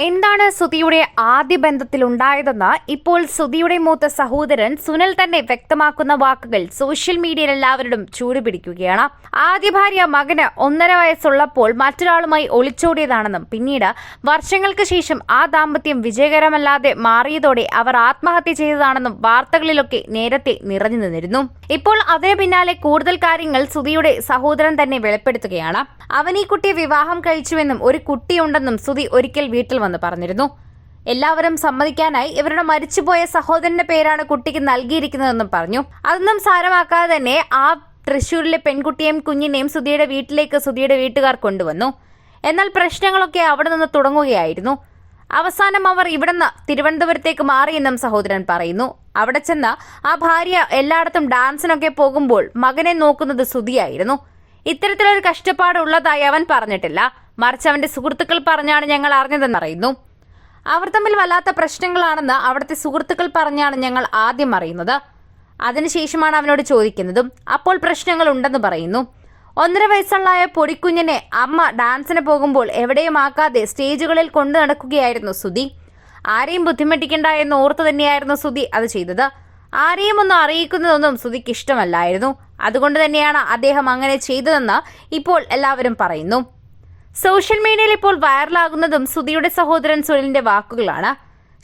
എന്താണ് സുധിയുടെ ആദ്യ ബന്ധത്തിലുണ്ടായതെന്ന് ഇപ്പോൾ സുധിയുടെ മൂത്ത സഹോദരൻ സുനിൽ തന്നെ വ്യക്തമാക്കുന്ന വാക്കുകൾ സോഷ്യൽ മീഡിയയിൽ എല്ലാവരും ചൂടുപിടിക്കുകയാണ്. ആദ്യ ഭാര്യ മകന് 1.5 വയസ്സുള്ളപ്പോൾ മറ്റൊരാളുമായി ഒളിച്ചോടിയതാണെന്നും പിന്നീട് വർഷങ്ങൾക്ക് ശേഷം ആ ദാമ്പത്യം വിജയകരമല്ലാതെ മാറിയതോടെ അവർ ആത്മഹത്യ ചെയ്തതാണെന്നും വാർത്തകളിലൊക്കെ നേരത്തെ നിറഞ്ഞു നിന്നിരുന്നു. ഇപ്പോൾ അതിന് പിന്നാലെ കൂടുതൽ കാര്യങ്ങൾ സുധിയുടെ സഹോദരൻ തന്നെ വെളിപ്പെടുത്തുകയാണ്. അവൻ ഈ കുട്ടിയെ വിവാഹം കഴിച്ചുവെന്നും ഒരു കുട്ടിയുണ്ടെന്നും സുധി ഒരിക്കൽ വീട്ടിൽ വന്ന് പറഞ്ഞിരുന്നു. എല്ലാവരും സമ്മതിക്കാനായി ഇവരുടെ മരിച്ചുപോയ സഹോദരന്റെ പേരാണ് കുട്ടിക്ക് നൽകിയിരിക്കുന്നതെന്നും പറഞ്ഞു. അതൊന്നും സാരമാക്കാതെ തന്നെ ആ തൃശ്ശൂരിലെ പെൺകുട്ടിയെയും കുഞ്ഞിനെയും സുധിയുടെ വീട്ടിലേക്ക് സുധിയുടെ വീട്ടുകാർ കൊണ്ടുവന്നു. എന്നാൽ പ്രശ്നങ്ങളൊക്കെ അവിടെ നിന്ന് തുടങ്ങുകയായിരുന്നു. അവസാനം അവർ ഇവിടുന്ന് തിരുവനന്തപുരത്തേക്ക് മാറിയെന്നും സഹോദരൻ പറയുന്നു. അവിടെ ചെന്ന് ആ ഭാര്യ എല്ലായിടത്തും ഡാൻസിനൊക്കെ പോകുമ്പോൾ മകനെ നോക്കുന്നത് സുധിയായിരുന്നു. ഇത്തരത്തിലൊരു കഷ്ടപ്പാടുള്ളതായി അവൻ പറഞ്ഞിട്ടില്ല, മറിച്ച് അവന്റെ സുഹൃത്തുക്കൾ പറഞ്ഞാണ് ഞങ്ങൾ അറിഞ്ഞതെന്ന് അറിയുന്നു. അവർ തമ്മിൽ വല്ലാത്ത പ്രശ്നങ്ങളാണെന്ന് അവിടുത്തെ സുഹൃത്തുക്കൾ പറഞ്ഞാണ് ഞങ്ങൾ ആദ്യം അറിയുന്നത്. അതിനുശേഷമാണ് അവനോട് ചോദിക്കുന്നതും അപ്പോൾ പ്രശ്നങ്ങൾ ഉണ്ടെന്ന് പറയുന്നു. 1.5 വയസ്സുള്ള പൊടിക്കുഞ്ഞിനെ അമ്മ ഡാൻസിന് പോകുമ്പോൾ എവിടെയും ആക്കാതെ സ്റ്റേജുകളിൽ കൊണ്ടു നടക്കുകയായിരുന്നു സുധി. ആരെയും ബുദ്ധിമുട്ടിക്കണ്ട എന്ന് ഓർത്തു തന്നെയായിരുന്നു സുധി അത് ചെയ്തത്. ആരെയും ഒന്നും അറിയിക്കുന്നതൊന്നും സുധിക്ക് ഇഷ്ടമല്ലായിരുന്നു. അതുകൊണ്ട് തന്നെയാണ് അദ്ദേഹം അങ്ങനെ ചെയ്തതെന്ന് ഇപ്പോൾ എല്ലാവരും പറയുന്നു. സോഷ്യൽ മീഡിയയിൽ ഇപ്പോൾ വൈറലാകുന്നതും സുധിയുടെ സഹോദരൻ സുനിലിന്റെ വാക്കുകളാണ്.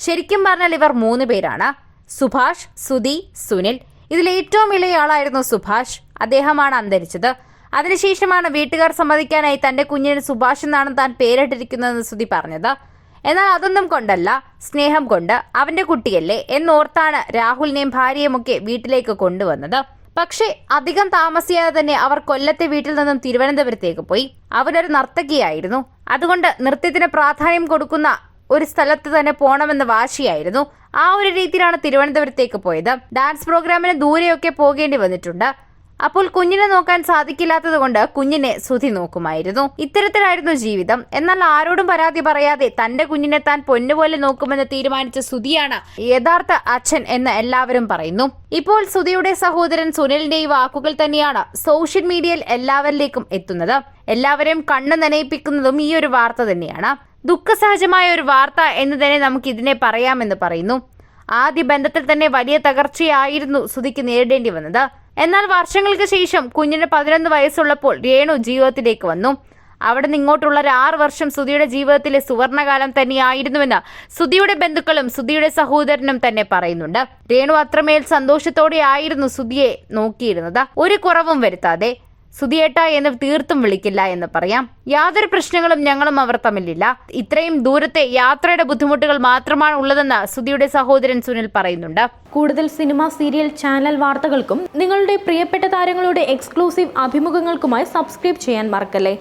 ശരിക്കും പറഞ്ഞാൽ ഇവർ 3 പേരാണ്: സുഭാഷ്, സുധി, സുനിൽ. ഇതിൽ ഏറ്റവും ഇളയയാളായിരുന്നു സുഭാഷ്. അദ്ദേഹമാണ് അന്തരിച്ചത്. അതിനുശേഷമാണ് വീട്ടുകാർ സമ്മതിക്കാനായി തന്റെ കുഞ്ഞിന് സുഭാഷ് എന്നാണ് താൻ പേരിട്ടിരിക്കുന്നതെന്ന് സുധി പറഞ്ഞത്. എന്നാൽ അതൊന്നും കൊണ്ടല്ല, സ്നേഹം കൊണ്ട് അവന്റെ കുട്ടിയല്ലേ എന്നോർത്താണ് രാഹുലിനെയും ഭാര്യയുമൊക്കെ വീട്ടിലേക്ക് കൊണ്ടുവന്നത്. പക്ഷേ അധികം താമസിയാതെ തന്നെ അവർ കൊല്ലത്തെ വീട്ടിൽ നിന്നും തിരുവനന്തപുരത്തേക്ക് പോയി. അവരൊരു നർത്തകിയായിരുന്നു. അതുകൊണ്ട് നൃത്യത്തിന് പ്രാധാന്യം കൊടുക്കുന്ന ഒരു സ്ഥലത്ത് തന്നെ പോകണമെന്ന് വാശിയായിരുന്നു. ആ ഒരു രീതിയിലാണ് തിരുവനന്തപുരത്തേക്ക് പോയത്. ഡാൻസ് പ്രോഗ്രാമിന് ദൂരെയൊക്കെ പോകേണ്ടി വന്നിട്ടുണ്ട്. അപ്പോൾ കുഞ്ഞിനെ നോക്കാൻ സാധിക്കില്ലാത്തത് കൊണ്ട് കുഞ്ഞിനെ സുധി നോക്കുമായിരുന്നു. ഇത്തരത്തിലായിരുന്നു ജീവിതം. എന്നാൽ ആരോടും പരാതി പറയാതെ തന്റെ കുഞ്ഞിനെ താൻ പൊന്നുപോലെ നോക്കുമെന്ന് തീരുമാനിച്ച സുധിയാണ് യഥാർത്ഥ അച്ഛൻ എന്ന് എല്ലാവരും പറയുന്നു. ഇപ്പോൾ സുധിയുടെ സഹോദരൻ സുനിലിന്റെ ഈ വാക്കുകൾ തന്നെയാണ് സോഷ്യൽ മീഡിയയിൽ എല്ലാവരിലേക്കും എത്തുന്നത്. എല്ലാവരെയും കണ്ണു നനയിപ്പിക്കുന്നതും ഈ ഒരു വാർത്ത തന്നെയാണ്. ദുഃഖസഹജമായ ഒരു വാർത്ത എന്ന് തന്നെ നമുക്ക് ഇതിനെ പറയാമെന്ന് പറയുന്നു. ആദ്യ ബന്ധത്തിൽ തന്നെ വലിയ തകർച്ചയായിരുന്നു സുധിക്ക് നേരിടേണ്ടി വന്നത്. എന്നാൽ വർഷങ്ങൾക്ക് ശേഷം കുഞ്ഞിന് 11 വയസ്സുള്ളപ്പോൾ രേണു ജീവിതത്തിലേക്ക് വന്നു. അവിടെ നിന്ന് ഇങ്ങോട്ടുള്ള 6 വർഷം സുധിയുടെ ജീവിതത്തിലെ സുവർണകാലം തന്നെയായിരുന്നുവെന്ന് സുധിയുടെ ബന്ധുക്കളും സുധിയുടെ സഹോദരനും തന്നെ പറയുന്നുണ്ട്. രേണു അത്രമേൽ സന്തോഷത്തോടെ ആയിരുന്നു സുധിയെ നോക്കിയിരുന്നത്. ഒരു കുറവും വരുത്താതെ. സുധിയേട്ട എന്ന് തീർത്തും വിളിക്കില്ല എന്ന് പറയാം. യാതൊരു പ്രശ്നങ്ങളും ഞങ്ങളും അവർ തമ്മിലില്ല. ഇത്രയും ദൂരത്തെ യാത്രയുടെ ബുദ്ധിമുട്ടുകൾ മാത്രമാണ് ഉള്ളതെന്ന് സുധിയുടെ സഹോദരൻ സുനിൽ പറയുന്നുണ്ട്. കൂടുതൽ സിനിമ, സീരിയൽ, ചാനൽ വാർത്തകൾക്കും നിങ്ങളുടെ പ്രിയപ്പെട്ട താരങ്ങളുടെ എക്സ്ക്ലൂസീവ് അഭിമുഖങ്ങൾക്കുമായി സബ്സ്ക്രൈബ് ചെയ്യാൻ മറക്കല്ലേ.